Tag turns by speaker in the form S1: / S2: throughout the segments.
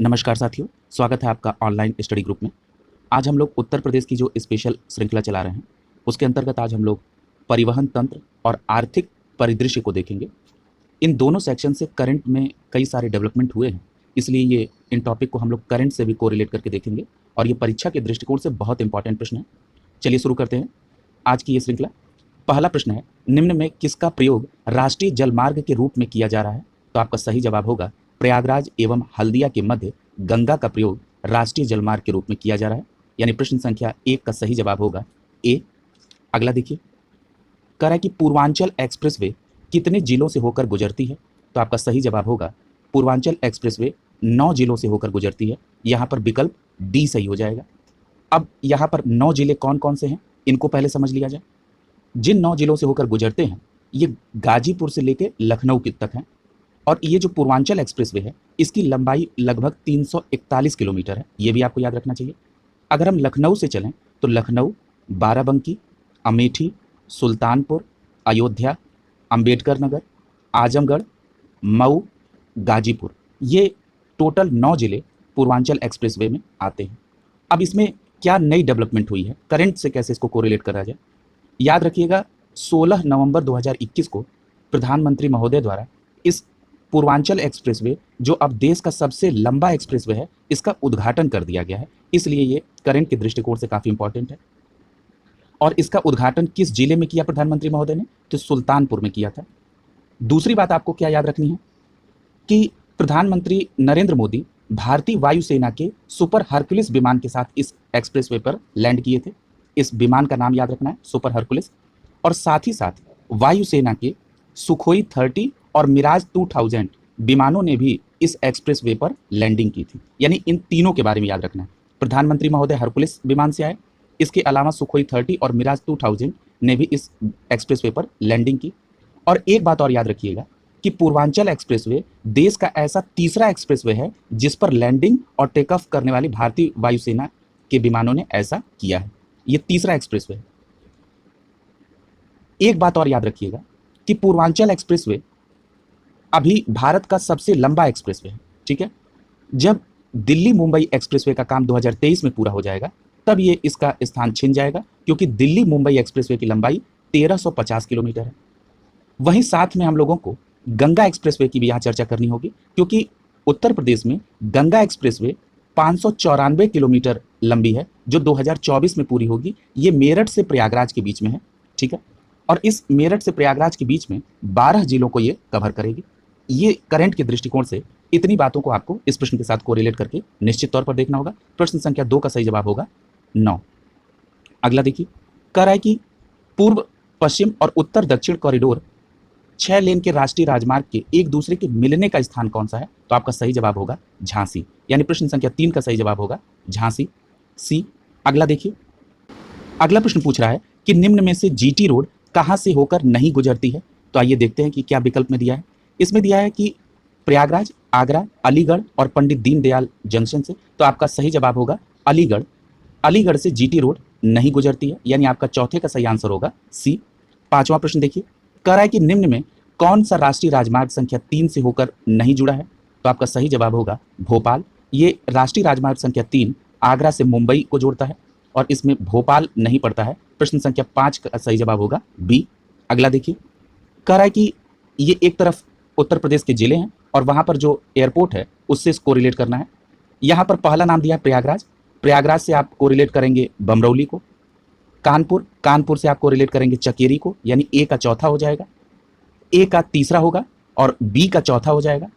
S1: नमस्कार साथियों, स्वागत है आपका ऑनलाइन स्टडी ग्रुप में। आज हम लोग उत्तर प्रदेश की जो स्पेशल श्रृंखला चला रहे हैं, उसके अंतर्गत आज हम लोग परिवहन तंत्र और आर्थिक परिदृश्य को देखेंगे। इन दोनों सेक्शन से करंट में कई सारे डेवलपमेंट हुए हैं, इसलिए ये इन टॉपिक को हम लोग करंट से भी कोरिलेट करके देखेंगे और ये परीक्षा के दृष्टिकोण से बहुत इंपॉर्टेंट प्रश्न है। चलिए शुरू करते हैं आज की ये श्रृंखला। पहला प्रश्न है, निम्न में किसका प्रयोग राष्ट्रीय जलमार्ग के रूप में किया जा रहा है? तो आपका सही जवाब होगा प्रयागराज एवं हल्दिया के मध्य गंगा का प्रयोग राष्ट्रीय जलमार्ग के रूप में किया जा रहा है, यानी प्रश्न संख्या 1 का सही जवाब होगा ए। अगला देखिए, कह रहा है कि पूर्वांचल एक्सप्रेसवे कितने जिलों से होकर गुजरती है? तो आपका सही जवाब होगा पूर्वांचल एक्सप्रेसवे 9 जिलों से होकर गुजरती है। यहाँ पर विकल्प डी सही हो जाएगा। अब यहाँ पर 9 जिले कौन कौन से हैं, इनको पहले समझ लिया जाए। जिन 9 जिलों से होकर गुजरते हैं ये गाजीपुर से लेकर लखनऊ तक हैं, और ये जो पूर्वांचल एक्सप्रेसवे है इसकी लंबाई लगभग 341 किलोमीटर है, ये भी आपको याद रखना चाहिए। अगर हम लखनऊ से चलें तो लखनऊ, बाराबंकी, अमेठी, सुल्तानपुर, अयोध्या, अंबेडकर नगर, आजमगढ़, मऊ, गाजीपुर, ये टोटल 9 जिले पूर्वांचल एक्सप्रेसवे में आते हैं। अब इसमें क्या नई डेवलपमेंट हुई है, करंट से कैसे इसको कोरिलेट करा जाए। याद रखिएगा 16 नवंबर 2021 को प्रधानमंत्री महोदय द्वारा इस पूर्वांचल एक्सप्रेसवे, जो अब देश का सबसे लंबा एक्सप्रेसवे है, इसका उद्घाटन कर दिया गया है, इसलिए ये करंट के दृष्टिकोण से काफ़ी इंपॉर्टेंट है। और इसका उद्घाटन किस जिले में किया प्रधानमंत्री महोदय ने? तो सुल्तानपुर में किया था। दूसरी बात आपको क्या याद रखनी है कि प्रधानमंत्री नरेंद्र मोदी भारतीय वायुसेना के सुपर हरकुलिस विमान के साथ इस एक्सप्रेसवे पर लैंड किए थे। इस विमान का नाम याद रखना है, सुपर हरकुलिस। और साथ ही साथ वायुसेना के सुखोई 30 और मिराज 2000 विमानों ने भी इस एक्सप्रेसवे पर लैंडिंग की थी, यानी इन तीनों के बारे में याद रखना है। प्रधानमंत्री महोदय हरकुलिस विमान से आए, इसके अलावा सुखोई 30 और मिराज 2000 ने भी इस एक्सप्रेसवे पर लैंडिंग की। और एक बात और याद रखिएगा कि पूर्वांचल एक्सप्रेसवे देश का ऐसा तीसरा एक्सप्रेसवे है जिस पर लैंडिंग और टेक ऑफ करने वाली भारतीय वायुसेना के विमानों ने ऐसा किया है। ये तीसरा एक्सप्रेसवे है। एक बात और याद रखिएगा कि पूर्वांचल एक्सप्रेसवे अभी भारत का सबसे लंबा एक्सप्रेसवे है, ठीक है। जब दिल्ली मुंबई एक्सप्रेसवे का काम 2023 में पूरा हो जाएगा तब ये इसका स्थान छिन जाएगा, क्योंकि दिल्ली मुंबई एक्सप्रेसवे की लंबाई 1350 किलोमीटर है। वहीं साथ में हम लोगों को गंगा एक्सप्रेसवे की भी यहाँ चर्चा करनी होगी, क्योंकि उत्तर प्रदेश में गंगा एक्सप्रेसवे 594 किलोमीटर लंबी है, जो 2024 में पूरी होगी। ये मेरठ से प्रयागराज के बीच में है, ठीक है। और इस मेरठ से प्रयागराज के बीच में 12 जिलों को ये कवर करेगी। ये करंट के दृष्टिकोण से इतनी बातों को आपको इस प्रश्न के साथ कोरिलेट करके निश्चित तौर पर देखना होगा। प्रश्न संख्या 2 का सही जवाब होगा 9। अगला देखिए, कह रहा है कि पूर्व पश्चिम और उत्तर दक्षिण कॉरिडोर 6 लेन के राष्ट्रीय राजमार्ग के एक दूसरे के मिलने का स्थान कौन सा है? तो आपका सही जवाब होगा झांसी, यानी प्रश्न संख्या 3 का सही जवाब होगा झांसी, सी। अगला देखिए, अगला प्रश्न पूछ रहा है कि निम्न में से जीटी रोड कहां से होकर नहीं गुजरती है? तो आइए देखते हैं कि क्या विकल्प में दिया है। इसमें दिया है कि प्रयागराज, आगरा, अलीगढ़ और पंडित दीनदयाल जंक्शन से। तो आपका सही जवाब होगा अलीगढ़। अलीगढ़ से जीटी रोड नहीं गुजरती है, यानी आपका चौथे का सही आंसर होगा सी। 5वां प्रश्न देखिए, कह रहा है कि निम्न में कौन सा राष्ट्रीय राजमार्ग संख्या 3 से होकर नहीं जुड़ा है? तो आपका सही जवाब होगा भोपाल। ये राष्ट्रीय राजमार्ग संख्या 3 आगरा से मुंबई को जोड़ता है और इसमें भोपाल नहीं पड़ता है। प्रश्न संख्या 5 का सही जवाब होगा बी। अगला देखिए, कह रहा है कि ये एक तरफ उत्तर प्रदेश के जिले हैं और वहाँ पर जो एयरपोर्ट है उससे इसको रिलेट करना है। यहाँ पर पहला नाम दिया है प्रयागराज। प्रयागराज से आप कोरिलेट करेंगे बमरौली को। कानपुर, कानपुर से आप कोरिलेट करेंगे चकेरी को, यानी ए का चौथा हो जाएगा, ए का तीसरा होगा और बी का चौथा हो जाएगा।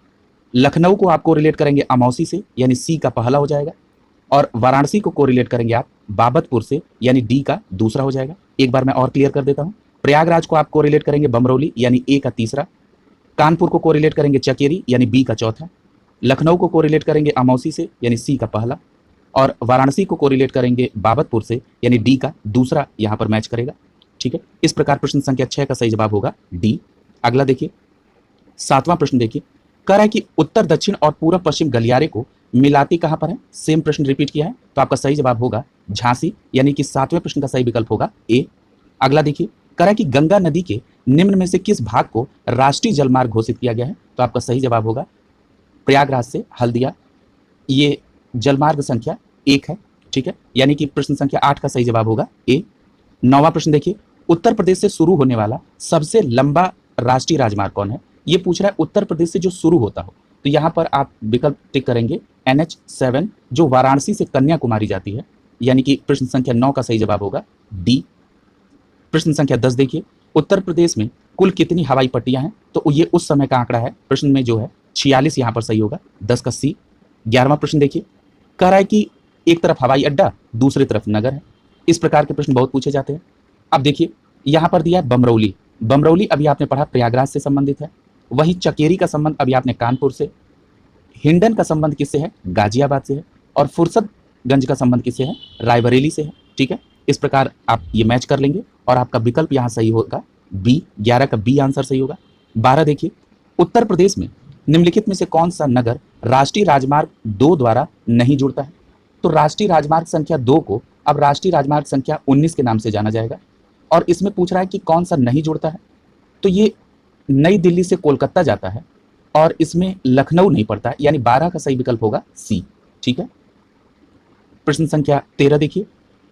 S1: लखनऊ को आप कोरिलेट करेंगे अमौसी से, यानी सी का पहला हो जाएगा। और वाराणसी को कोरिलेट करेंगे आप बाबतपुर से, यानी डी का दूसरा हो जाएगा। एक बार मैं और क्लियर कर देता हूँ। प्रयागराज को आप कोरिलेट करेंगे बमरौली, यानी ए का तीसरा। कानपुर को कोरिलेट करेंगे चकेरी, यानी बी का चौथा। लखनऊ को कोरिलेट करेंगे अमौसी से, यानी सी का पहला। और वाराणसी को कोरिलेट करेंगे बाबतपुर से, यानी डी का दूसरा यहाँ पर मैच करेगा, ठीक है। इस प्रकार प्रश्न संख्या 6 का सही जवाब होगा डी। अगला देखिए, 7वां प्रश्न देखिए, कह रहा है कि उत्तर दक्षिण और पूर्व पश्चिम गलियारे को मिलाती कहाँ पर है? सेम प्रश्न रिपीट किया है, तो आपका सही जवाब होगा झांसी, यानी कि 7वें प्रश्न का सही विकल्प होगा ए। अगला देखिए, कह रहा है कि गंगा नदी के निम्न में से किस भाग को राष्ट्रीय जलमार्ग घोषित किया गया है? तो आपका सही जवाब होगा प्रयागराज से हल्दिया, ये जलमार्ग संख्या 1 है, ठीक है, यानी कि प्रश्न संख्या 8 का सही जवाब होगा ए। 9वां प्रश्न देखिए, उत्तर प्रदेश से शुरू होने वाला सबसे लंबा राष्ट्रीय राजमार्ग कौन है? ये पूछ रहा है उत्तर प्रदेश से जो शुरू होता हो, तो यहाँ पर आप विकल्प टिक करेंगे NH7 जो वाराणसी से कन्याकुमारी जाती है, यानी कि प्रश्न संख्या 9 का सही जवाब होगा डी। प्रश्न संख्या 10 देखिए, उत्तर प्रदेश में कुल कितनी हवाई पट्टियां हैं? तो ये उस समय का आंकड़ा है, प्रश्न में जो है 46 यहाँ पर सही होगा, 10 का सी। 11वां प्रश्न देखिए, कह रहा है कि एक तरफ हवाई अड्डा दूसरी तरफ नगर है। इस प्रकार के प्रश्न बहुत पूछे जाते हैं। अब देखिए यहाँ पर दिया है बमरौली। बमरौली अभी आपने पढ़ा प्रयागराज से संबंधित है, वहीं चकेरी का संबंध अभी आपने कानपुर से, हिंडन का संबंध किससे है? गाजियाबाद से है, और फुर्सतगंज का संबंध किससे है? रायबरेली से है, ठीक है। इस प्रकार आप ये मैच कर लेंगे और आपका विकल्प यहाँ सही होगा बी। 11 का बी आंसर सही होगा। 12 देखिए, उत्तर प्रदेश में निम्नलिखित में से कौन सा नगर राष्ट्रीय राजमार्ग 2 द्वारा नहीं जुड़ता है? तो राष्ट्रीय राजमार्ग संख्या 2 को अब राष्ट्रीय राजमार्ग संख्या 19 के नाम से जाना जाएगा, और इसमें पूछ रहा है कि कौन सा नहीं जुड़ता है। तो ये नई दिल्ली से कोलकाता जाता है और इसमें लखनऊ नहीं पड़ता है, यानी 12 का सही विकल्प होगा सी, ठीक है। प्रश्न संख्या 13 देखिए,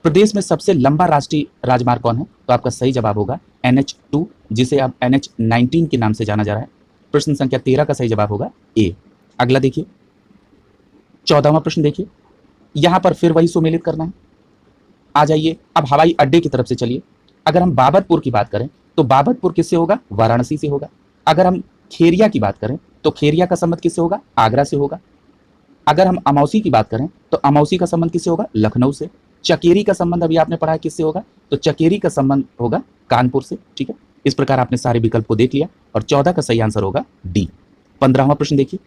S1: प्रदेश में सबसे लंबा राष्ट्रीय राजमार्ग कौन है? तो आपका सही जवाब होगा NH2 जिसे अब NH19 के नाम से जाना जा रहा है। प्रश्न संख्या 13 का सही जवाब होगा ए। अगला देखिए 14वां प्रश्न देखिए, यहां पर फिर वही सुमेलित करना है। आ जाइए अब हवाई अड्डे की तरफ से चलिए। अगर हम बाबतपुर की बात करें तो बाबतपुर किससे होगा? वाराणसी से होगा। अगर हम खेरिया की बात करें तो खेरिया का संबंध किससे होगा? आगरा से होगा। अगर हम अमौसी की बात करें तो अमौसी का संबंध किससे होगा? लखनऊ से। चकेरी का संबंध अभी आपने पढ़ा है किससे होगा? तो चकेरी का संबंध होगा कानपुर से, ठीक है। इस प्रकार आपने सारे विकल्प को देख लिया और 14 का सही आंसर होगा डी। 15वां प्रश्न देखिए,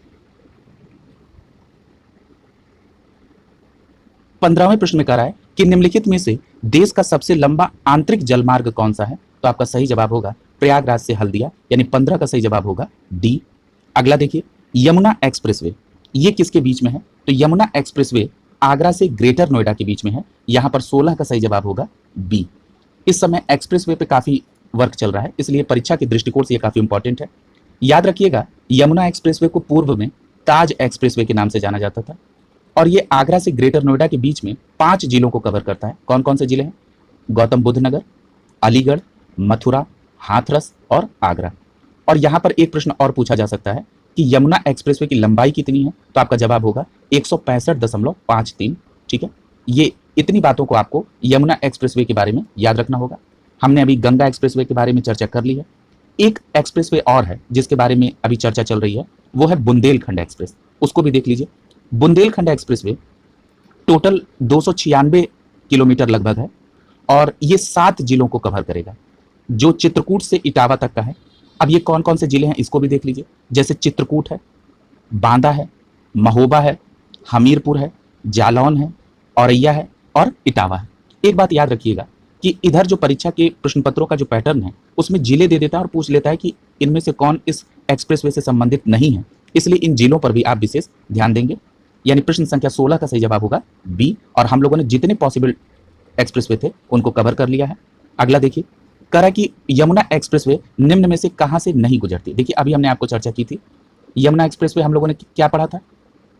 S1: 15वें प्रश्न में कह रहा है कि निम्नलिखित में से देश का सबसे लंबा आंतरिक जलमार्ग कौन सा है? तो आपका सही जवाब होगा प्रयागराज से हल्दिया, यानी 15 का सही जवाब होगा डी। अगला देखिए, यमुना एक्सप्रेसवे ये किसके बीच में है? तो यमुना एक्सप्रेसवे आगरा से ग्रेटर नोएडा के बीच में है, यहां पर 16 का सही जवाब होगा बी। इस समय एक्सप्रेसवे पे काफी वर्क चल रहा है, इसलिए परीक्षा के दृष्टिकोण से ये काफी इंपॉर्टेंट है। याद रखिएगा, यमुना एक्सप्रेसवे को पूर्व में ताज एक्सप्रेसवे के नाम से जाना जाता था, और ये आगरा से ग्रेटर नोएडा के बीच में 5 जिलों को कवर करता है। कौन कौन से जिले हैं? गौतम बुद्ध नगर, अलीगढ़, मथुरा, हाथरस और आगरा। और यहाँ पर एक प्रश्न और पूछा जा सकता है कि यमुना एक्सप्रेसवे की लंबाई कितनी है? तो आपका जवाब होगा 165.53, ठीक है। ये इतनी बातों को आपको यमुना एक्सप्रेसवे के बारे में याद रखना होगा। हमने अभी गंगा एक्सप्रेसवे के बारे में चर्चा कर ली है। एक एक्सप्रेसवे और है जिसके बारे में अभी चर्चा चल रही है, वो है बुंदेलखंड एक्सप्रेस, उसको भी देख लीजिए। बुंदेलखंड एक्सप्रेसवे टोटल 296 किलोमीटर लगभग है, और ये 7 जिलों को कवर करेगा, जो चित्रकूट से इटावा तक का है। अब ये कौन कौन से जिले हैं इसको भी देख लीजिए, जैसे चित्रकूट है, बांदा है, महोबा है, हमीरपुर है, जालौन है, औरैया है और इटावा है। एक बात याद रखिएगा कि इधर जो परीक्षा के प्रश्न पत्रों का जो पैटर्न है उसमें जिले दे देता है और पूछ लेता है कि इनमें से कौन इस एक्सप्रेसवे से संबंधित नहीं है, इसलिए इन जिलों पर भी आप विशेष ध्यान देंगे। यानी प्रश्न संख्या 16 का सही जवाब होगा बी, और हम लोगों ने जितने पॉसिबल एक्सप्रेसवे थे उनको कवर कर लिया है। अगला देखिए, कह रहा है कि यमुना एक्सप्रेसवे निम्न में से कहां से नहीं गुजरती? देखिए अभी हमने आपको चर्चा की थी, यमुना एक्सप्रेसवे हम लोगों ने क्या पढ़ा था?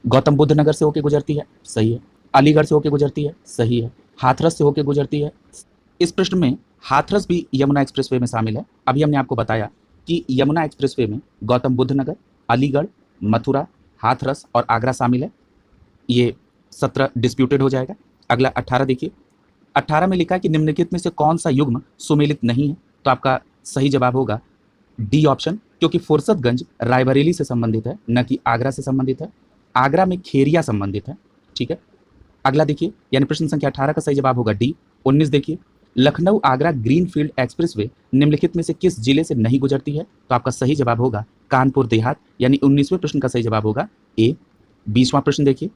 S1: गौतम बुद्ध नगर से होकर गुजरती है, सही है। अलीगढ़ से होकर गुजरती है, सही है। हाथरस से होकर गुजरती है। इस प्रश्न में हाथरस भी यमुना एक्सप्रेसवे में शामिल है। अभी हमने आपको बताया कि यमुना एक्सप्रेसवे में गौतम बुद्ध नगर, अलीगढ़, मथुरा, हाथरस और आगरा शामिल है। ये 17 डिस्प्यूटेड हो जाएगा। अगला 18 देखिए, 18 में लिखा है कि निम्नलिखित में से कौन सा युग्म सुमेलित नहीं है? तो आपका सही जवाब होगा डी ऑप्शन, क्योंकि फुर्सतगंज रायबरेली से संबंधित है, न कि आगरा से संबंधित है। आगरा में खेरिया संबंधित है, ठीक है। अगला देखिए, यानी प्रश्न संख्या 18 का सही जवाब होगा डी। 19 देखिए, लखनऊ आगरा ग्रीनफील्ड एक्सप्रेसवे निम्नलिखित में से किस जिले से नहीं गुजरती है? तो आपका सही जवाब होगा कानपुर देहात, यानी 19वें प्रश्न का सही जवाब होगा ए। 20वां प्रश्न देखिए,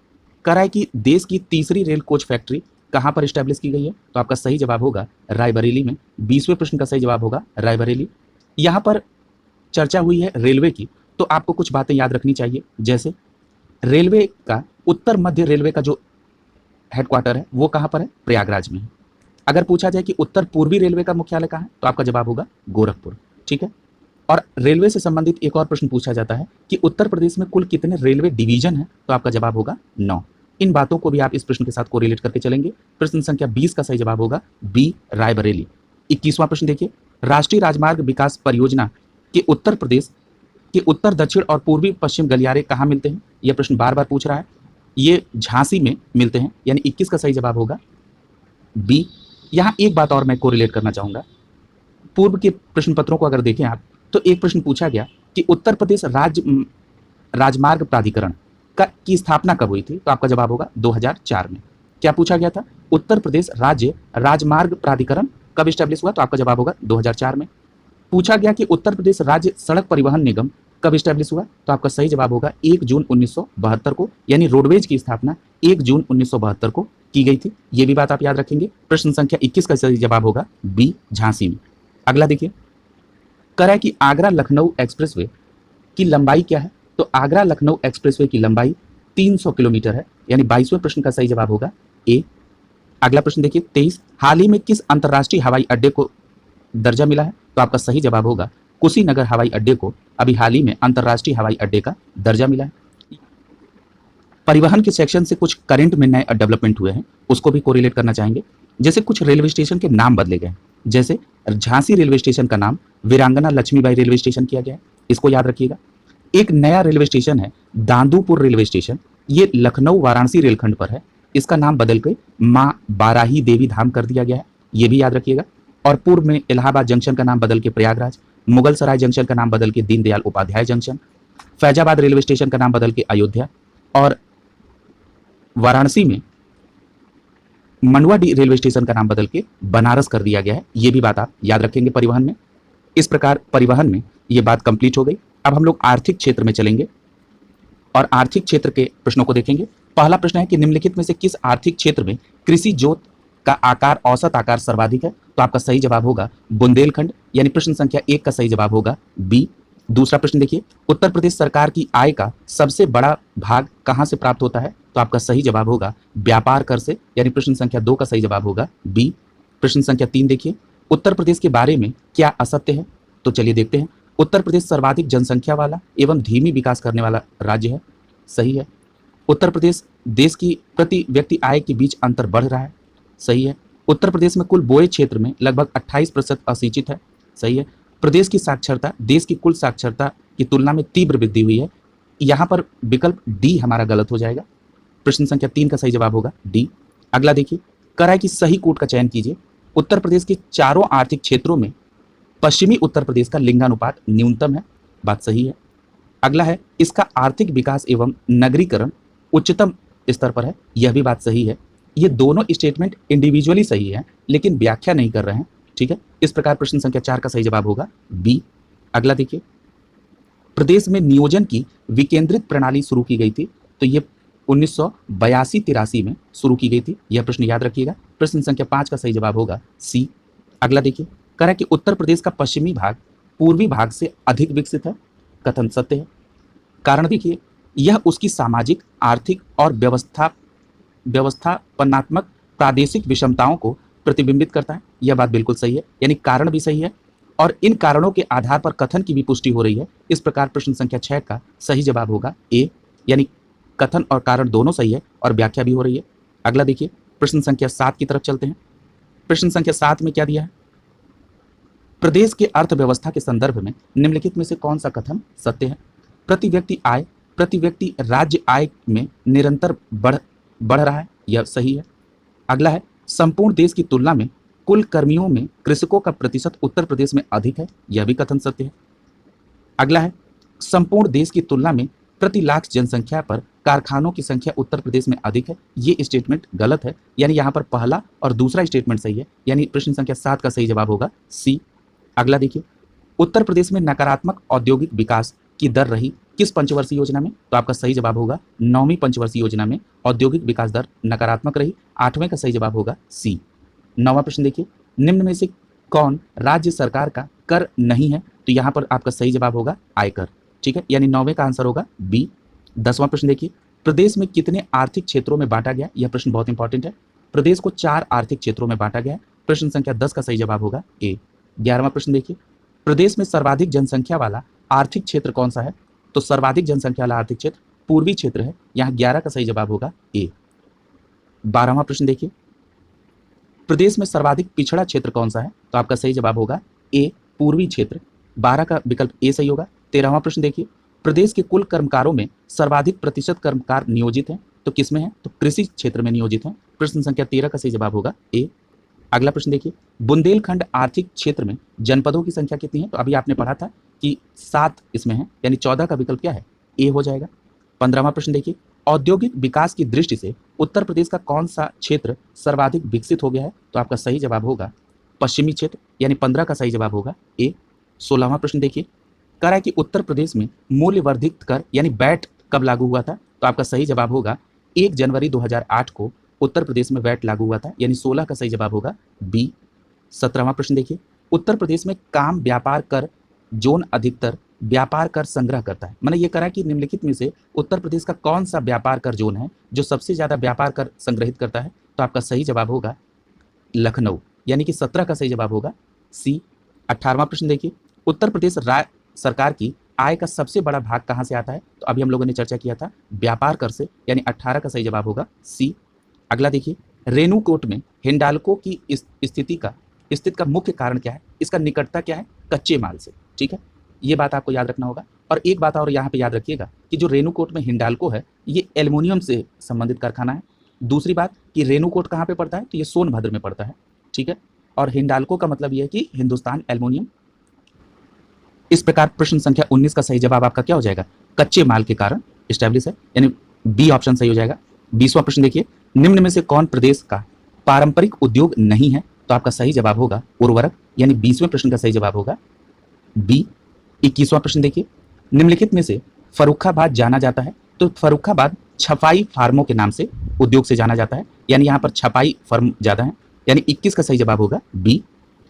S1: कह रहा है कि देश की तीसरी रेल कोच फैक्ट्री कहां पर स्टैब्लिश की गई है? तो आपका सही जवाब होगा रायबरेली में। 20वें प्रश्न का सही जवाब होगा रायबरेली। यहां पर चर्चा हुई है रेलवे की, तो आपको कुछ बातें याद रखनी चाहिए, जैसे रेलवे का उत्तर मध्य रेलवे का जो हेडक्वार्टर है वो कहां पर है? प्रयागराज में है। अगर पूछा जाए कि उत्तर पूर्वी रेलवे का मुख्यालय कहां है? तो आपका जवाब होगा गोरखपुर, ठीक है। और रेलवे से संबंधित एक और प्रश्न पूछा जाता है कि उत्तर प्रदेश में कुल कितने रेलवे डिवीजन है? तो आपका जवाब होगा 9। इन बातों को भी आप इस प्रश्न के साथ कोरिलेट करके चलेंगे। प्रश्न संख्या 20 का सही जवाब होगा बी, रायबरेली। 21वां प्रश्न देखिए, राष्ट्रीय राजमार्ग विकास परियोजना के उत्तर प्रदेश के उत्तर, दक्षिण और पूर्वी पश्चिम गलियारे कहाँ मिलते हैं? यह प्रश्न बार बार पूछ रहा है। ये झांसी में मिलते हैं, यानी 21 का सही जवाब होगा बी। यहां एक बात और मैं कोरिलेट करना चाहूंगा। पूर्व के प्रश्न पत्रों को अगर देखें आप, तो एक प्रश्न पूछा गया कि उत्तर प्रदेश राजमार्ग प्राधिकरण की स्थापना कब हुई थी? तो आपका जवाब होगा 2004 में। क्या पूछा गया था? उत्तर प्रदेश राज्य राजमार्ग प्राधिकरण कब स्टैब्लिश हुआ? तो आपका जवाब होगा 2004 में। पूछा गया कि उत्तर प्रदेश राज्य सड़क परिवहन निगम कब स्टैब्लिश हुआ? तो आपका सही जवाब होगा 1 जून 1972 को, यानी रोडवेज की स्थापना 1 जून 1972 को की गई थी। ये भी बात आप याद रखेंगे। प्रश्न संख्या 21 का सही जवाब होगा बी, झांसी में। अगला देखिए, कह रहा है कि आगरा लखनऊ एक्सप्रेसवे की लंबाई क्या है? तो आगरा लखनऊ एक्सप्रेसवे की लंबाई 300 किलोमीटर है, यानी 22वें प्रश्न का सही जवाब होगा ए। अगला प्रश्न देखिए 23, हाल ही में किस अंतर्राष्ट्रीय हवाई अड्डे को दर्जा मिला है? तो आपका सही जवाब होगा कुशीनगर हवाई अड्डे को अभी हाल ही में अंतर्राष्ट्रीय हवाई अड्डे का दर्जा मिला है। परिवहन के सेक्शन से कुछ करंट में नए डेवलपमेंट हुए हैं, उसको भी कोरिलेट करना चाहेंगे। जैसे कुछ रेलवे स्टेशन के नाम बदले गए, जैसे झांसी रेलवे स्टेशन का नाम वीरांगना लक्ष्मीबाई रेलवे स्टेशन किया गया है, इसको याद रखिएगा। एक नया रेलवे स्टेशन है दांदूपुर रेलवे स्टेशन, ये लखनऊ वाराणसी रेलखंड पर है, इसका नाम बदल के मां बाराही देवी धाम कर दिया गया है, ये भी याद रखिएगा। और पूर्व में इलाहाबाद जंक्शन का नाम बदल के प्रयागराज, मुगल सराय जंक्शन का नाम बदल के Deendayal Upadhyay junction, Faizabad railway station का नाम बदल के अयोध्या, और वाराणसी में मंडुआडीह रेलवे स्टेशन का नाम बदल के बनारस कर दिया गया है, ये भी बात आप याद रखेंगे परिवहन में। इस प्रकार परिवहन में ये बात कंप्लीट हो गई। अब हम लोग आर्थिक क्षेत्र में चलेंगे और आर्थिक क्षेत्र के प्रश्नों को देखेंगे। पहला प्रश्न है कि निम्नलिखित में से किस आर्थिक क्षेत्र में कृषि जोत का आकार, औसत आकार सर्वाधिक है? तो आपका सही जवाब होगा बुंदेलखंड, यानी प्रश्न संख्या 1 का सही जवाब होगा बी। दूसरा प्रश्न देखिए, उत्तर प्रदेश सरकार की आय का सबसे बड़ा भाग कहां से प्राप्त होता है? तो आपका सही जवाब होगा व्यापार कर से, यानी प्रश्न संख्या 2 का सही जवाब होगा बी। प्रश्न संख्या 3 देखिए, उत्तर प्रदेश के बारे में क्या असत्य है? तो चलिए देखते हैं। उत्तर प्रदेश सर्वाधिक जनसंख्या वाला एवं धीमी विकास करने वाला राज्य है, सही है। उत्तर प्रदेश देश की प्रति व्यक्ति आय के बीच अंतर बढ़ रहा है, सही है। उत्तर प्रदेश में कुल बोए क्षेत्र में लगभग 28% असिंचित है, सही है। प्रदेश की साक्षरता देश की कुल साक्षरता की तुलना में तीव्र वृद्धि हुई है, यहाँ पर विकल्प डी हमारा गलत हो जाएगा। प्रश्न संख्या 3 का सही जवाब होगा डी। अगला देखिए, कह रहा है कि सही कोड का चयन कीजिए। उत्तर प्रदेश के चारों आर्थिक क्षेत्रों में पश्चिमी उत्तर प्रदेश का लिंगानुपात न्यूनतम है, बात सही है। अगला है इसका आर्थिक विकास एवं नगरीकरण उच्चतम स्तर पर है, यह भी बात सही है। ये दोनों स्टेटमेंट इंडिविजुअली सही है लेकिन व्याख्या नहीं कर रहे हैं, ठीक है। इस प्रकार प्रश्न संख्या 4 का सही जवाब होगा बी। अगला देखिए, प्रदेश में नियोजन की विकेंद्रित प्रणाली शुरू की गई थी, तो ये 1982-83 में शुरू की गई थी, यह प्रश्न याद रखिएगा। प्रश्न संख्या 5 का सही जवाब होगा सी। अगला देखिए, कह रहा है कि उत्तर प्रदेश का पश्चिमी भाग पूर्वी भाग से अधिक विकसित है, कथन सत्य है। कारण देखिए, यह उसकी सामाजिक, आर्थिक और व्यवस्थापनात्मक प्रादेशिक विषमताओं को प्रतिबिंबित करता है, यह बात बिल्कुल सही है, यानी कारण भी सही है और इन कारणों के आधार पर कथन की भी पुष्टि हो रही है। इस प्रकार प्रश्न संख्या 6 का सही जवाब होगा ए, यानी कथन और कारण दोनों सही है और व्याख्या भी हो रही है। अगला देखिए, प्रश्न संख्या 7 की तरफ चलते हैं। प्रश्न संख्या 7 में क्या दिया है? प्रदेश के अर्थव्यवस्था के संदर्भ में निम्नलिखित में से कौन सा कथन सत्य है? प्रति व्यक्ति राज्य आय में निरंतर बढ़ रहा है, यह सही है। अगला है संपूर्ण देश की तुलना में कुल कर्मियों में कृषकों का प्रतिशत उत्तर प्रदेश में अधिक है, यह भी कथन सत्य है। अगला है संपूर्ण देश की तुलना में प्रति लाख जनसंख्या पर कारखानों की संख्या उत्तर प्रदेश में अधिक है, ये स्टेटमेंट गलत है, यानी यहाँ पर पहला और दूसरा स्टेटमेंट सही है, यानी प्रश्न संख्या 7 का सही जवाब होगा सी। अगला देखिए, उत्तर प्रदेश में नकारात्मक औद्योगिक विकास की दर रही किस पंचवर्षीय योजना में? तो आपका सही जवाब होगा 9वीं पंचवर्षीय योजना में औद्योगिक विकास दर नकारात्मक रही, 8वें का सही जवाब होगा सी। 9वां प्रश्न देखिए, निम्न में से कौन राज्य सरकार का कर नहीं है? तो यहाँ पर आपका सही जवाब होगा आयकर, ठीक है, यानी 9वें का आंसर होगा बी। 10वां प्रश्न देखिए, प्रदेश में कितने आर्थिक क्षेत्रों में बांटा गया? यह प्रश्न बहुत इंपॉर्टेंट है। प्रदेश को 4 आर्थिक क्षेत्रों में बांटा गया है, प्रश्न संख्या 10 का सही जवाब होगा ए। 11वां प्रश्न देखिए, प्रदेश में सर्वाधिक जनसंख्या वाला आर्थिक क्षेत्र कौन सा है? तो सर्वाधिक जनसंख्या वाला आर्थिक क्षेत्र पूर्वी क्षेत्र है, यहाँ 11 का सही जवाब होगा ए। 12वां प्रश्न देखिए, प्रदेश में सर्वाधिक पिछड़ा क्षेत्र कौन सा है? तो आपका सही जवाब होगा ए, पूर्वी क्षेत्र। 12 का विकल्प ए सही होगा। 13वां प्रश्न देखिए, प्रदेश के कुल कर्मकारों में सर्वाधिक प्रतिशत कर्मकार नियोजित हैं, तो किसमें है? तो कृषि क्षेत्र में नियोजित हैं। प्रश्न संख्या 13 का सही जवाब होगा ए। अगला प्रश्न देखिए, बुंदेलखंड आर्थिक क्षेत्र में जनपदों की संख्या कितनी है? तो अभी आपने पढ़ा था कि 7 इसमें है, यानी 14 का विकल्प क्या है? ए हो जाएगा। 15वां प्रश्न देखिए, औद्योगिक विकास की दृष्टि से उत्तर प्रदेश का कौन सा क्षेत्र सर्वाधिक विकसित हो गया है? तो आपका सही जवाब होगा पश्चिमी क्षेत्र, यानी 15 का सही जवाब होगा ए। 16वां प्रश्न देखिए, कह रहा है कि उत्तर प्रदेश में मूल्य वर्धित कर यानी वैट कब लागू हुआ था? तो आपका सही जवाब होगा 1 जनवरी 2008 को उत्तर प्रदेश में वैट लागू हुआ था, यानी 16 का सही जवाब होगा बी। 17वां प्रश्न देखिए, उत्तर प्रदेश में काम व्यापार कर जोन अधिकतर व्यापार कर संग्रह करता है। मैंने ये करा कि निम्नलिखित में से उत्तर प्रदेश का कौन सा व्यापार कर जोन है जो सबसे ज्यादा व्यापार कर संग्रहित करता है? तो आपका सही जवाब होगा लखनऊ, यानी कि 17 का सही जवाब होगा सी। 18वां प्रश्न देखिए, उत्तर प्रदेश राज्य सरकार की आय का सबसे बड़ा भाग कहां से आता है? तो अभी हम लोगों ने चर्चा किया था व्यापार कर से, यानी 18 का सही जवाब होगा सी। अगला देखिए, रेणुकूट में हिंडाल्को की स्थिति का मुख्य कारण क्या है? इसका निकटता क्या है? कच्चे माल से। ठीक है, ये बात आपको याद रखना होगा। और एक बात और यहाँ पे याद रखिएगा कि जो रेणुकूट में हिंडाल्को है ये एल्युमिनियम से संबंधित कारखाना है। दूसरी बात कि रेणुकूट कहाँ पे पड़ता है? तो ये सोनभद्र में पड़ता है। ठीक है, और हिंडाल्को का मतलब ये है कि हिंदुस्तान एल्युमिनियम। इस प्रकार प्रश्न संख्या 19 का सही जवाब आपका क्या हो जाएगा? कच्चे माल के कारण स्टैब्लिश है, यानी बी ऑप्शन सही हो जाएगा। 20वां प्रश्न देखिए, निम्न में से कौन प्रदेश का पारंपरिक उद्योग नहीं है? तो आपका सही जवाब होगा उर्वरक, यानी 20वें प्रश्न का सही जवाब होगा बी। 21वां प्रश्न देखिए, निम्नलिखित में से फर्रुखाबाद जाना जाता है? तो फर्रुखाबाद छपाई फार्मों के नाम से उद्योग से जाना जाता है, यानी यहाँ पर छपाई फर्म ज्यादा है, यानी 21 का सही जवाब होगा बी।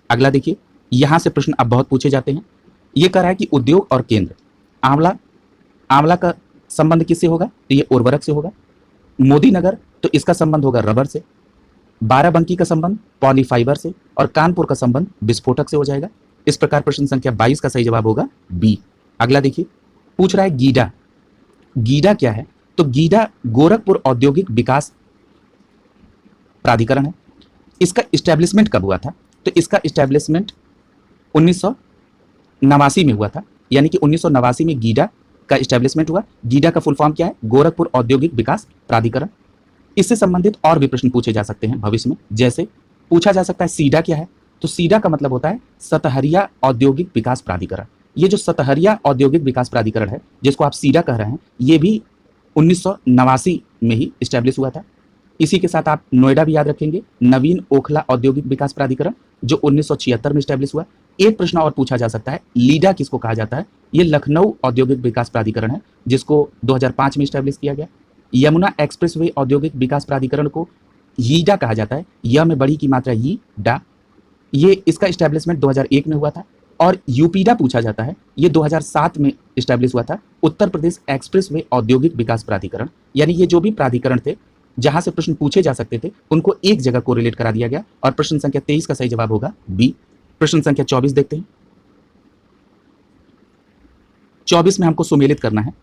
S1: अगला देखिए, यहां से प्रश्न अब बहुत पूछे जाते हैं। ये कह रहा है कि उद्योग और केंद्र, आंवला का संबंध किससे होगा? तो ये उर्वरक से होगा। मोदी नगर, तो इसका संबंध होगा रबर से। बाराबंकी का संबंध पॉलीफाइबर से, और कानपुर का संबंध विस्फोटक से हो जाएगा। इस प्रकार प्रश्न संख्या 22 का सही जवाब होगा बी। अगला देखिए, पूछ रहा है गीडा। गीडा क्या है? तो गीडा गोरखपुर औद्योगिक विकास प्राधिकरण है। इसका इस्टेब्लिशमेंट कब हुआ था? तो इसका इस्टेब्लिशमेंट 1989 में हुआ था, यानी कि 1989 में गीडा का इस्टेब्लिशमेंट हुआ। गीडा का फुल फॉर्म क्या है? गोरखपुर औद्योगिक विकास प्राधिकरण। इससे संबंधित और भी प्रश्न पूछे जा सकते हैं भविष्य में, जैसे पूछा जा सकता है सीडा क्या है? तो सीडा का मतलब होता है सतहरिया औद्योगिक विकास प्राधिकरण। ये जो सतहरिया औद्योगिक विकास प्राधिकरण है, जिसको आप सीडा कह रहे हैं, ये भी 1989 में ही स्टैब्लिश हुआ था। इसी के साथ आप नोएडा भी याद रखेंगे, नवीन ओखला औद्योगिक विकास प्राधिकरण, जो 1976 में स्टैब्लिश हुआ। एक प्रश्न और पूछा जा सकता है, लीडा किसको कहा जाता है? ये लखनऊ औद्योगिक विकास प्राधिकरण है, जिसको 2005 में स्टैब्लिश किया गया। यमुना एक्सप्रेसवे औद्योगिक विकास प्राधिकरण को यीडा कहा जाता है, य में बड़ी की मात्रा यी डा। ये इसका स्टैब्लिशमेंट 2001 में हुआ था। और यूपीडा पूछा जाता है, ये 2007 में स्टैब्लिश हुआ था, उत्तर प्रदेश एक्सप्रेसवे औद्योगिक विकास प्राधिकरण। यानी ये जो भी प्राधिकरण थे जहां से प्रश्न पूछे जा सकते थे, उनको एक जगह को रिलेट करा दिया गया। और प्रश्न संख्या 23 का सही जवाब होगा बी। प्रश्न संख्या 24 देखते हैं। 24 में हमको सुमेलित करना है।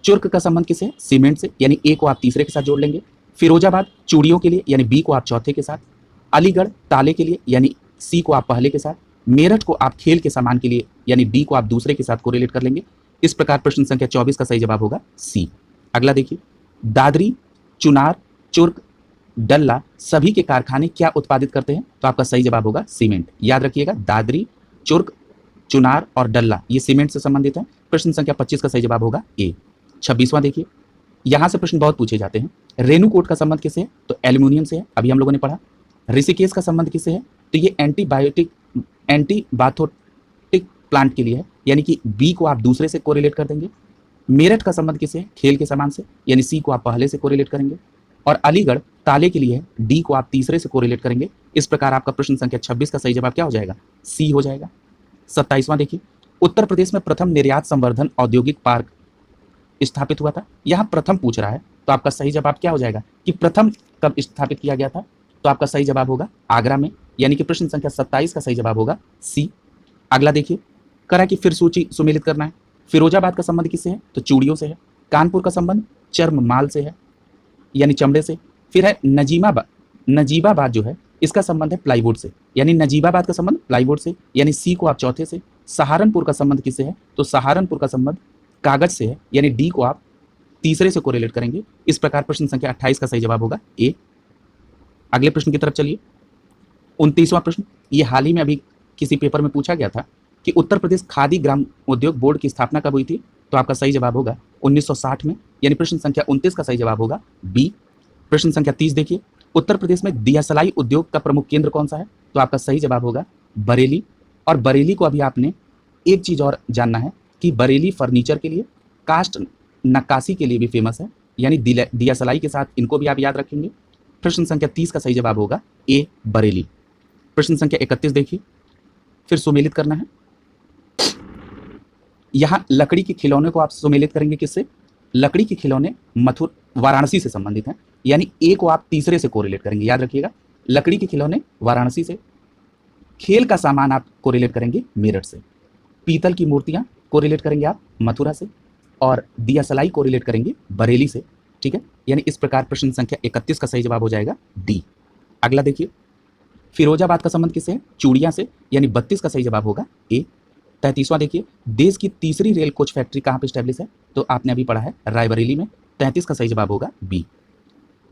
S1: चुर्क का संबंध किसे? सीमेंट से, यानी ए को आप तीसरे के साथ जोड़ लेंगे। फिरोजाबाद चूड़ियों के लिए, यानी बी को आप चौथे के साथ। अलीगढ़ ताले के लिए, यानी सी को आप पहले के साथ। मेरठ को आप खेल के सामान के लिए, यानी डी को आप दूसरे के साथ कोरिलेट कर लेंगे। इस प्रकार प्रश्न संख्या 24 का सही जवाब होगा सी। अगला देखिए, दादरी, चुनार, चुर्क, डल्ला सभी के कारखाने क्या उत्पादित करते हैं? तो आपका सही जवाब होगा सीमेंट। याद रखिएगा, दादरी, चुर्क, चुनार और डल्ला ये सीमेंट से संबंधित है। प्रश्न संख्या 25 का सही जवाब होगा ए। 26वां देखिए, यहां से प्रश्न बहुत पूछे जाते हैं। रेणुकूट का संबंध किससे है? तो एल्यूमिनियम से है, अभी हम लोगों ने पढ़ा। ऋषिकेश का संबंध किससे है? तो ये एंटीबायोटिक प्लांट के लिए है, यानी कि बी को आप दूसरे से कोरिलेट कर देंगे। मेरठ का संबंध किससे है? खेल के सामान से, यानी सी को आप पहले से कोरिलेट करेंगे। और अलीगढ़ ताले के लिए है, डी को आप तीसरे से कोरिलेट करेंगे। इस प्रकार आपका प्रश्न संख्या 26 का सही जवाब क्या हो जाएगा? सी हो जाएगा। 27वां देखिए, उत्तर प्रदेश में प्रथम निर्यात संवर्धन औद्योगिक पार्क स्थापित हुआ था। यहां प्रथम पूछ रहा है, तो आपका सही जवाब क्या हो जाएगा कि प्रथम कब स्थापित किया गया था? तो आपका सही जवाब होगा आगरा में, यानी कि प्रश्न संख्या 27 का सही जवाब होगा सी। अगला देखिए, करा कि फिर सूची सुमेलित करना है। फिरोजाबाद का संबंध किससे है? तो चूड़ियों से है। कानपुर का संबंध चर्म माल से है, यानी चमड़े से। फिर है नजीमाबाद, नजीबाबाद जो है इसका संबंध है प्लाईवुड से, यानी नजीबाबाद का संबंध प्लाईवुड से, यानी सी को आप चौथे से। सहारनपुर का संबंध किससे है, तो सहारनपुर का संबंध कागज से है, यानी डी को आप तीसरे से कोरिलेट करेंगे। इस प्रकार प्रश्न संख्या 28 का सही जवाब होगा ए। अगले प्रश्न की तरफ चलिए, 29वां प्रश्न। ये हाल ही में अभी किसी पेपर में पूछा गया था कि उत्तर प्रदेश खादी ग्राम उद्योग बोर्ड की स्थापना कब हुई थी, तो आपका सही जवाब होगा 1960 में, यानी प्रश्न संख्या 29 का सही जवाब होगा बी। प्रश्न संख्या 30 देखिए, उत्तर प्रदेश में दियासलाई उद्योग का प्रमुख केंद्र कौन सा है, तो आपका सही जवाब होगा बरेली। और बरेली को अभी आपने एक चीज और जानना है कि बरेली फर्नीचर के लिए, कास्ट नक्काशी के लिए भी फेमस है, यानी दियासलाई के साथ इनको भी आप याद रखेंगे। प्रश्न संख्या 30 का सही जवाब होगा ए बरेली। प्रश्न संख्या 31 देखिए, फिर सुमेलित करना है। यहां लकड़ी के खिलौने को आप सुमेलित करेंगे किससे, लकड़ी के खिलौने वाराणसी से संबंधित हैं, यानी ए को आप तीसरे से कोरिलेट करेंगे, याद रखिएगा, लकड़ी के खिलौने वाराणसी से। खेल का सामान आप कोरिलेट करेंगे मेरठ से। पीतल की मूर्तियां कोरिलेट करेंगे आप मथुरा से, और दियासलाई कोरिलेट करेंगे बरेली से, ठीक है। यानी इस प्रकार प्रश्न संख्या 31 का सही जवाब हो जाएगा डी। अगला देखिए, फिरोजाबाद का संबंध किससे है, चूड़ियां से, यानी 32 का सही जवाब होगा ए। 33वां देखिए, देश की तीसरी रेल कोच फैक्ट्री कहां पे स्टैब्लिश है, तो आपने अभी पढ़ा है रायबरेली में, 33 का सही जवाब होगा बी।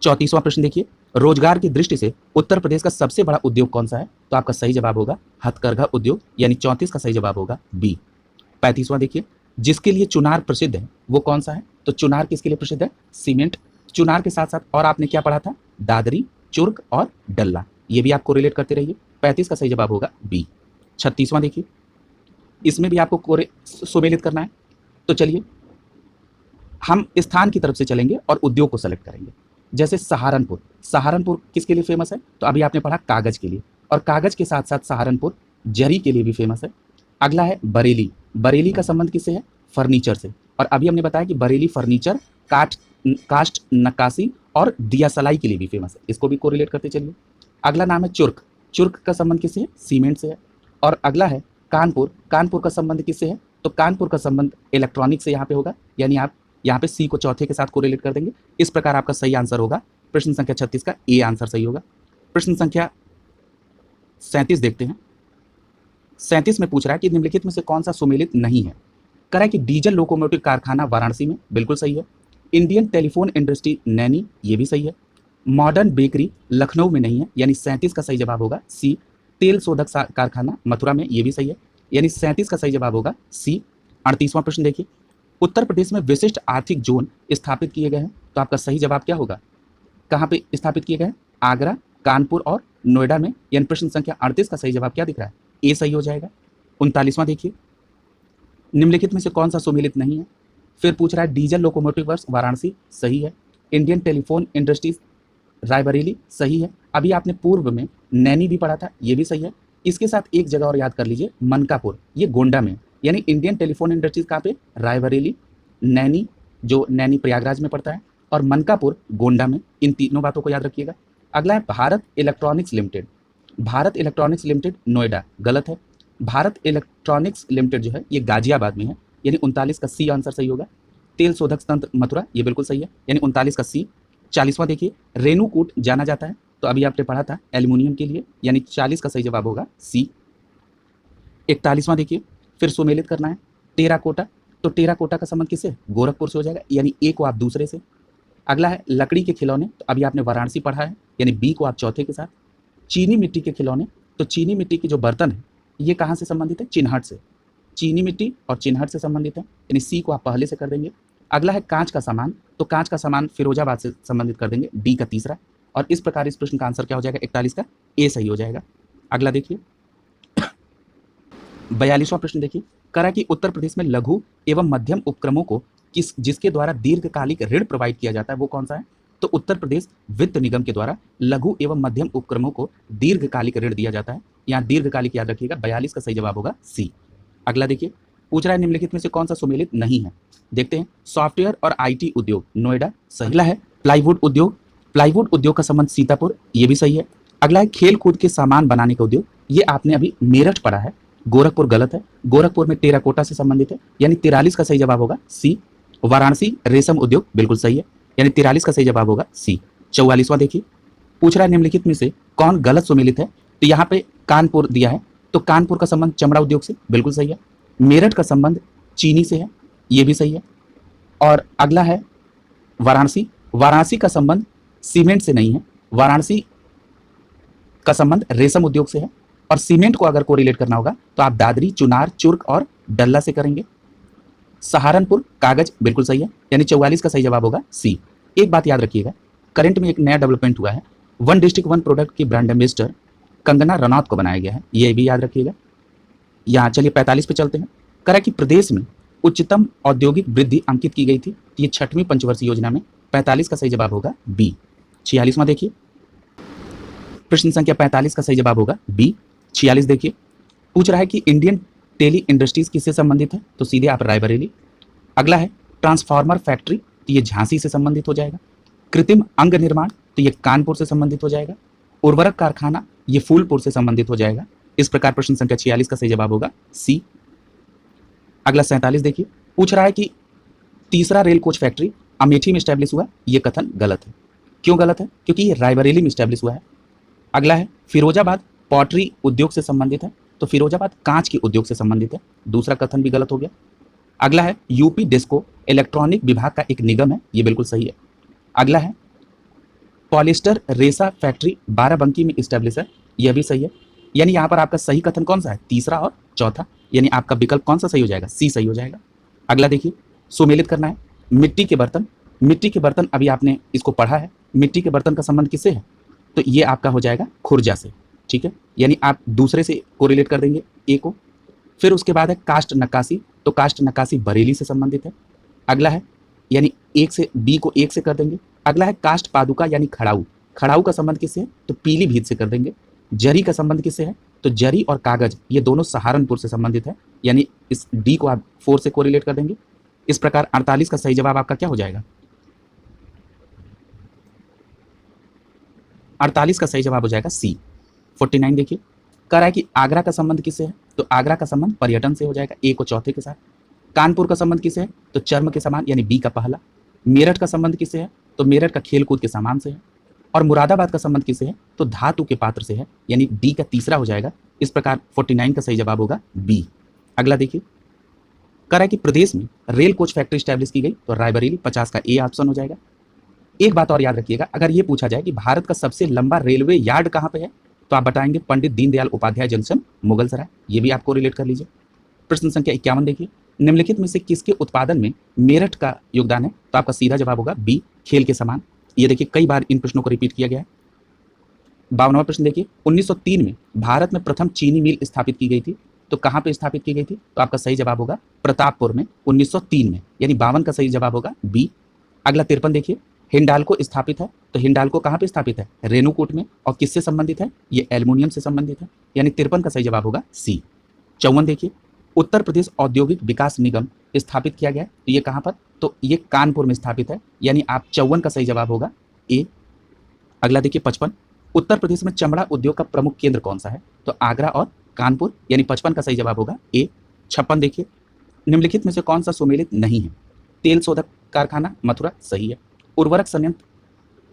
S1: 34वां प्रश्न देखिए, रोजगार की दृष्टि से उत्तर प्रदेश का सबसे बड़ा उद्योग कौन सा है, तो आपका सही जवाब होगा हथकरघा उद्योग, यानी 34 का सही जवाब होगा बी। 35वां देखिए, जिसके लिए चुनार प्रसिद्ध है वो कौन सा है, तो चुनार किसके लिए प्रसिद्ध है, सीमेंट। चुनार के साथ साथ और आपने क्या पढ़ा था, दादरी, चुर्क और डल्ला, ये भी आपको रिलेट करते रहिए। 35 का सही जवाब होगा बी। 36वां देखिए, इसमें भी आपको सुमेलित करना है, तो चलिए हम स्थान की तरफ से चलेंगे और उद्योग को सेलेक्ट करेंगे। जैसे सहारनपुर, सहारनपुर किसके लिए फेमस है, तो अभी आपने पढ़ा कागज के लिए, और कागज के साथ साथ सहारनपुर जरी के लिए भी फेमस है। अगला है बरेली, बरेली का संबंध किससे है, फर्नीचर से, और अभी हमने बताया कि बरेली फर्नीचर, कास्ट नक्काशी और दियासलाई के लिए भी फेमस है, इसको भी कोरिलेट करते चलिए। अगला नाम है चुर्क, चुर्क का संबंध किससे है, सीमेंट से है। और अगला है कानपुर, कानपुर का संबंध किससे है, तो कानपुर का संबंध इलेक्ट्रॉनिक से यहाँ पे होगा, यानी आप यहाँ पे सी को चौथे के साथ कोरिलेट कर देंगे। इस प्रकार आपका सही आंसर होगा प्रश्न संख्या 36 का ए आंसर सही होगा। प्रश्न संख्या 37 देखते हैं। 37 में पूछ रहा है कि निम्नलिखित में से कौन सा सुमेलित नहीं है। कह रहा है कि डीजल लोकोमोटिव कारखाना वाराणसी में, बिल्कुल सही है। इंडियन टेलीफोन इंडस्ट्री नैनी, ये भी सही है। मॉडर्न बेकरी लखनऊ में नहीं है, यानी 37 का सही जवाब होगा सी। तेल शोधक कारखाना मथुरा में, ये भी सही है, यानी 37 का सही जवाब होगा सी। 38वां प्रश्न देखिए, उत्तर प्रदेश में विशिष्ट आर्थिक जोन स्थापित किए गए हैं, तो आपका सही जवाब क्या होगा, कहाँ पे स्थापित किए गए हैं, आगरा, कानपुर और नोएडा में, यानी प्रश्न संख्या 38 का सही जवाब क्या दिख रहा है, ए सही हो जाएगा। 39वां देखिए, निम्नलिखित में से कौन सा सुमेलित नहीं है। फिर पूछ रहा है डीजल लोकोमोटिव वर्क्स वाराणसी, सही है। इंडियन टेलीफोन इंडस्ट्रीज रायबरेली, सही है। अभी आपने पूर्व में नैनी भी पढ़ा था, ये भी सही है। इसके साथ एक जगह और याद कर लीजिए, मनकापुर, ये गोंडा में, यानी इंडियन टेलीफोन इंडस्ट्रीज कहाँ पे, रायबरेली, नैनी जो नैनी प्रयागराज में पड़ता है, और मनकापुर गोंडा में। इन तीनों बातों को याद रखिएगा। अगला है Bharat electronics limited, Bharat electronics limited Noida, गलत है। भारत इलेक्ट्रॉनिक्स लिमिटेड जो है ये गाजियाबाद में है, यानी 39 का सी आंसर सही होगा। तेल शोधक तंत्र मथुरा, ये बिल्कुल सही है, यानी 39 का सी। 40वां देखिए, रेणुकूट जाना जाता है, तो अभी आपने पढ़ा था एल्युमिनियम के लिए, यानी 40 का सही जवाब होगा सी। 41वां देखिए, फिर सुमेलित करना है। टेराकोटा, तो टेराकोटा का संबंध किससे, गोरखपुर से हो जाएगा, यानी ए को आप दूसरे से। अगला है लकड़ी के खिलौने, तो अभी आपने वाराणसी पढ़ा है, यानी बी को आप चौथे के साथ। चीनी मिट्टी के खिलौने, तो चीनी मिट्टी के जो बर्तन है ये कहाँ से संबंधित है, चिन्हट से। चीनी मिट्टी और चिन्हट से संबंधित है, यानी सी को आप पहले से कर देंगे। अगला है कांच का सामान, तो कांच का सामान फिरोजाबाद से संबंधित कर देंगे, डी का तीसरा। और इस प्रकार इस प्रश्न का आंसर क्या हो जाएगा, 41 का ए सही हो जाएगा। अगला देखिए 42वां प्रश्न देखिए, करा कि उत्तर प्रदेश में लघु एवं मध्यम उपक्रमों को जिसके द्वारा दीर्घकालिक ऋण प्रोवाइड किया जाता है वो कौन सा है, तो उत्तर प्रदेश वित्त निगम के द्वारा लघु एवं मध्यम उपक्रमों को दीर्घकालिक ऋण दिया जाता है। यहाँ दीर्घकालिक याद रखिएगा, 42 का सही जवाब होगा सी। अगला देखिए, पूछ रहा है निम्नलिखित में से कौन सा सुमेलित नहीं है। देखते हैं, सॉफ्टवेयर और आईटी उद्योग नोएडा, सही है। प्लाईवुड उद्योग, प्लाईवुड उद्योग का संबंध सीतापुर, ये भी सही है। अगला है खेल कूद के सामान बनाने का उद्योग, ये आपने अभी मेरठ पढ़ा है, गोरखपुर गलत है, गोरखपुर में टेराकोटा से संबंधित है, यानी 43 का सही जवाब होगा सी। वाराणसी रेशम उद्योग, बिल्कुल सही है, यानी 43 का सही जवाब होगा सी। 44वां देखिए, पूछ रहा है निम्नलिखित में से कौन गलत सुमेलित है। तो यहाँ पे कानपुर दिया है, तो कानपुर का संबंध चमड़ा उद्योग से, बिल्कुल सही है। मेरठ का संबंध चीनी से है, ये भी सही है। और अगला है वाराणसी, वाराणसी का संबंध सीमेंट से नहीं है, वाराणसी का संबंध रेशम उद्योग से है। और सीमेंट को अगर कोरिलेट करना होगा तो आप दादरी, चुनार, चुर्क और डल्ला से करेंगे। सहारनपुर कागज, बिल्कुल सही है, यानी 44 का सही जवाब होगा सी। एक बात याद रखिएगा, करंट में एक नया डेवलपमेंट हुआ है, वन डिस्ट्रिक्ट वन प्रोडक्ट की ब्रांड एम्बेसडर कंगना रनौत को बनाया गया है, ये भी याद रखिएगा। यहाँ चलिए 45 पे चलते हैं। करा कि प्रदेश में उच्चतम औद्योगिक वृद्धि अंकित की गई थी, ये 6वीं पंचवर्षीय योजना में। 45 का सही जवाब होगा बी। 46वां देखिए, प्रश्न संख्या 45 का सही जवाब होगा बी। 46 देखिए, पूछ रहा है कि इंडियन टेली इंडस्ट्रीज किससे संबंधित है, तो सीधे आप रायबरेली। अगला है ट्रांसफार्मर फैक्ट्री, तो ये झांसी से संबंधित हो जाएगा। कृत्रिम अंग निर्माण, तो ये कानपुर से संबंधित हो जाएगा। उर्वरक कारखाना, ये फूलपुर से संबंधित हो जाएगा। इस प्रकार प्रश्न संख्या 46 का सही जवाब होगा सी। अगला 47 देखिए, पूछ रहा है कि तीसरा रेल कोच फैक्ट्री अमेठी में स्टैब्लिश हुआ, ये कथन गलत है। क्यों गलत है? क्योंकि ये रायबरेली में स्टैब्लिश हुआ है। अगला है फिरोजाबाद पॉटरी उद्योग से संबंधित है, तो फिरोजाबाद कांच के उद्योग से संबंधित है, दूसरा कथन भी गलत हो गया। अगला है यूपी डिस्को इलेक्ट्रॉनिक विभाग का एक निगम है, ये बिल्कुल सही है। अगला है पॉलिस्टर रेसा फैक्ट्री बाराबंकी में स्टैब्लिश है, यह भी सही है। यानी यहाँ पर आपका सही कथन कौन सा है? तीसरा और चौथा, यानी आपका विकल्प कौन सा सही हो जाएगा? सी सही हो जाएगा। अगला देखिए, सुमेलित करना है मिट्टी के बर्तन। मिट्टी के बर्तन अभी आपने इसको पढ़ा है, मिट्टी के बर्तन का संबंध किससे है? तो ये आपका हो जाएगा खुर्जा से, ठीक है, यानी आप दूसरे से कोरिलेट कर देंगे ए को। फिर उसके बाद है कास्ट नक्काशी, तो कास्ट नक्काशी बरेली से संबंधित है। अगला है यानी एक से बी को एक से कर देंगे। अगला है कास्ट पादुका यानी खड़ाऊ, खड़ाऊ का संबंध किससे है? तो पीलीभीत से कर देंगे। जरी का संबंध किससे है? तो जरी और कागज ये दोनों सहारनपुर से संबंधित है, यानी इस डी को आप 4 से कोरिलेट कर देंगे। इस प्रकार 48 का सही जवाब आपका क्या हो जाएगा? 48 का सही जवाब हो जाएगा सी। 49 देखिए, कह रहा है कि आगरा का संबंध किससे है? तो आगरा का संबंध पर्यटन से हो जाएगा, ए को चौथे के साथ। कानपुर का संबंध किससे है? तो चर्म के सामान, यानी बी का पहला। मेरठ का संबंध किससे है? तो मेरठ का खेलकूद के सामान से है। और मुरादाबाद का संबंध किससे है? तो धातु के पात्र से है, यानी डी का तीसरा हो जाएगा। इस प्रकार 49 का सही जवाब होगा बी। अगला देखिए, कह रहा है कि प्रदेश में रेल कोच फैक्ट्री स्टैब्लिश की गई, तो रायबरेली 50 का ए ऑप्शन हो जाएगा। एक बात और याद रखिएगा, अगर ये पूछा जाए कि भारत का सबसे लंबा रेलवे यार्ड कहाँ पे है, तो आप बताएंगे पंडित दीनदयाल उपाध्याय जंक्शन, मुगलसराय, ये भी आपको रिलेट कर लीजिए। प्रश्न संख्या 51 देखिए, निम्नलिखित में से किसके उत्पादन में मेरठ का योगदान है? तो आपका सीधा जवाब होगा बी, खेल के सामान। ये देखिए कई बार इन प्रश्नों को रिपीट किया गया है। 52वां प्रश्न देखिए, 1903 में भारत में प्रथम चीनी मिल स्थापित की गई थी, तो कहाँ पे स्थापित की गई थी? तो आपका सही जवाब होगा प्रतापपुर में 1903 में, यानी 52 का सही जवाब होगा बी। अगला 53 देखिए, हिंडाल्को स्थापित है, तो हिंडाल्को कहाँ पे स्थापित है? रेणुकूट में, और किससे संबंधित है? ये एल्युमिनियम से संबंधित है, यानी 53 का सही जवाब होगा सी। 54 देखिए, उत्तर प्रदेश औद्योगिक विकास निगम स्थापित किया गया है, तो ये कहाँ पर? तो ये कानपुर में स्थापित है, यानी आप 54 का सही जवाब होगा ए। अगला देखिए 55, उत्तर प्रदेश में चमड़ा उद्योग का प्रमुख केंद्र कौन सा है? तो आगरा और कानपुर, यानी 55 का सही जवाब होगा ए। 56 देखिए, निम्नलिखित में से कौन सा सुमेलित नहीं है? तेल शोधक कारखाना मथुरा, सही है। उर्वरक संयंत्र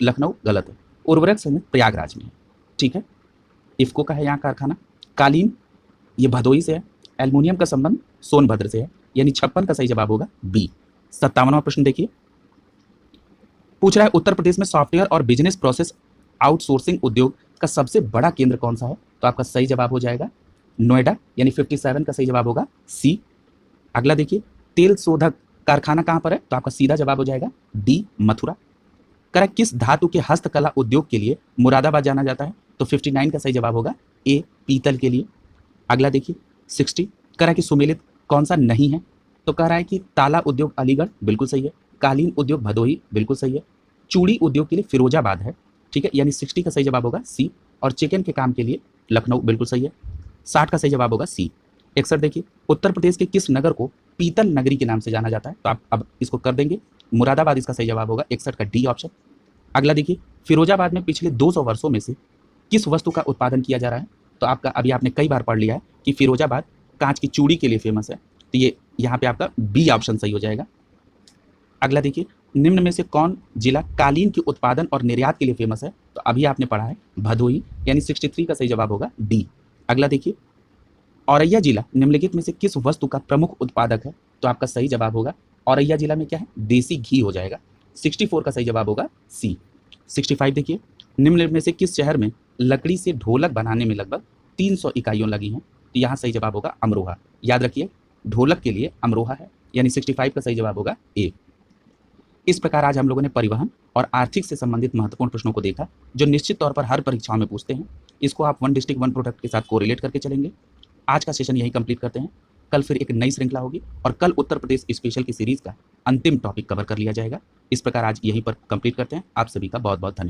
S1: लखनऊ, गलत है। उर्वरक संयंत्र प्रयागराज में है, ठीक है। इफ्को का है यहाँ कारखाना। कालीन ये भदोही से है। एल्युमिनियम का संबंध सोनभद्र से है, यानी 56 का सही जवाब होगा बी। 57वां प्रश्न देखिए, पूछ रहा है उत्तर प्रदेश में सॉफ्टवेयर और बिजनेस प्रोसेस आउटसोर्सिंग उद्योग का सबसे बड़ा केंद्र कौन सा है? तो आपका सही जवाब हो जाएगा नोएडा, यानी 57 का सही जवाब होगा सी। अगला देखिए, तेल शोधक कारखाना कहां पर है? तो आपका सीधा जवाब हो जाएगा डी, मथुरा। कह रहा है किस धातु के हस्तकला उद्योग के लिए मुरादाबाद जाना जाता है? तो 59 का सही जवाब होगा ए, पीतल के लिए। अगला देखिए 60, कह रहा है कि सुमेलित कौन सा नहीं है? तो कह रहा है कि ताला उद्योग अलीगढ़, बिल्कुल सही है। कालीन उद्योग भदोही, बिल्कुल सही है। चूड़ी उद्योग के लिए फिरोजाबाद है, ठीक है, यानी 60 का सही जवाब होगा सी। और चिकन के काम के लिए लखनऊ, बिल्कुल सही है। 60 का सही जवाब होगा सी। 61 देखिए, उत्तर प्रदेश के किस नगर को पीतल नगरी के नाम से जाना जाता है? तो आप अब इसको कर देंगे मुरादाबाद, इसका सही जवाब होगा 61 का डी ऑप्शन। अगला देखिए, फिरोजाबाद में पिछले 200 वर्षों में से किस वस्तु का उत्पादन किया जा रहा है? तो आपका अभी आपने कई बार पढ़ लिया है कि फिरोजाबाद कांच की चूड़ी के लिए फेमस है, तो ये यहाँ पे आपका बी ऑप्शन सही हो जाएगा। अगला देखिए, निम्न में से कौन जिला कालीन के उत्पादन और निर्यात के लिए फेमस है? तो अभी आपने पढ़ा है भदोही, यानी 63 का सही जवाब होगा डी। अगला देखिए, औरैया जिला निम्नलिखित में से किस वस्तु का प्रमुख उत्पादक है? तो आपका सही जवाब होगा औरैया जिला में क्या है? देसी घी हो जाएगा। 64 का सही जवाब होगा सी। 65 देखिए, निम्न में से किस शहर में लकड़ी से ढोलक बनाने में लगभग 300 इकाइयों लगी हैं? तो यहाँ सही जवाब होगा अमरोहा। याद रखिए, ढोलक के लिए अमरोहा है, यानी 65 का सही जवाब होगा ए। इस प्रकार आज हम लोगों ने परिवहन और आर्थिक से संबंधित महत्वपूर्ण प्रश्नों को देखा, जो निश्चित तौर पर हर परीक्षाओं में पूछते हैं। इसको आप वन डिस्ट्रिक्ट वन प्रोडक्ट के साथ कोरिलेट करके चलेंगे। आज का सेशन यही कंप्लीट करते हैं। कल फिर एक नई श्रृंखला होगी और कल उत्तर प्रदेश स्पेशल की सीरीज का अंतिम टॉपिक कवर कर लिया जाएगा। इस प्रकार आज यहीं पर कंप्लीट करते हैं। आप सभी का बहुत बहुत धन्यवाद।